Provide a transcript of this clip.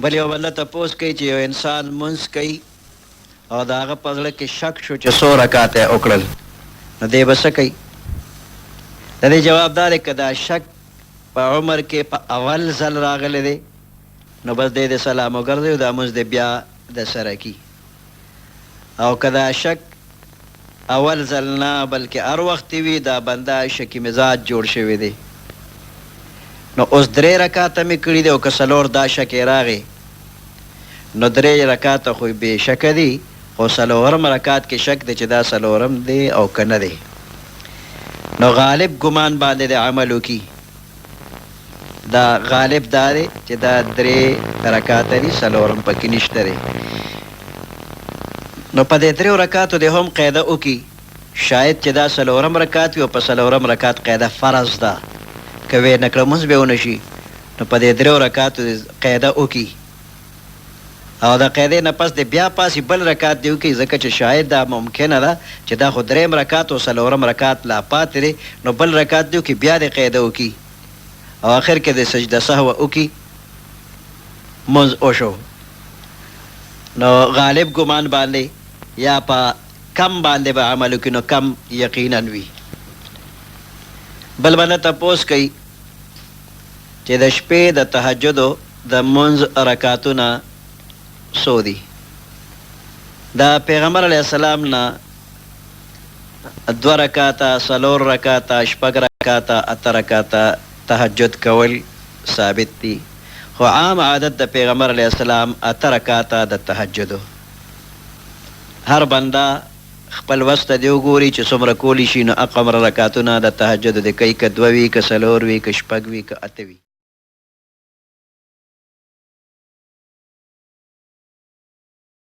بل یو بل ته پوس کوي چې یو انسان منځ کوي او د هغه په زړه کې شک شو چې څو رکعات یې وکړل نو دی به څه کوي؟ د دې جواب دا دی که دا شک په عمر کې په اول ځل راغلی دی نو بس دی د سلام وګرځوي او دا مونځ دی بیا د سره کي او که دا شک اول ځل نه بلکې هر وخت وي دا بنده شکي مزاج جوړ شوی دی نو اوس 3 رکعاته مې کړي دي او که 4 دا شک یې راغی نو 3 رکعاته خو بې شکه دي خو 4 رکعات کې شک دی چې دا 4 دی او که نه دی نو غالب ګمان باندې د عمل وکړي دا غالب دا دی چې دا 3 رکعاته دي 4 پکې نشته دی نو په دې 3 رکعاتو د هم قاعده وکړي شاید چې دا 4 رکعات وي او په 4 رکعات قاعده فرض ده که ویې نه کړه مونځ به ونه شي نو په دې 3 رکعاتو قاعده وکړي او د قاعدې نه پس د بیا پاسې بل رکعات دی وکړي ځکه چې شاید دا ممکنه ده چې دا خو 3 رکعات او 4 رکعات لا پاتې دی نو بل رکعات دی وکړي بیا د قاعده وکړي او آخر کې د سجده سهوه وکړي مونځ وشو نو غالب ګمان باندې یا په کم باندې به عمل وکړي نو کم یقینا وي بل باندې تپوس کوي چې د شپې د تهجدو د مونځ رکعاتونه څو دي د پیغمبر علیه السلام نه 2 رکعاته 4 رکعاته 6 رکعاته 8 رکعاته تهجد کول ثابت دي خو عام عادت د پیغمبر علیه السلام 8 رکعاته د تهجدو هر بنده خپل وس ته دی وګوري چې څومره کولی شي نو اقمر رکعاتونه د تهجد د کوي که 2 وي که 4 وي که 6 وي که 8 وي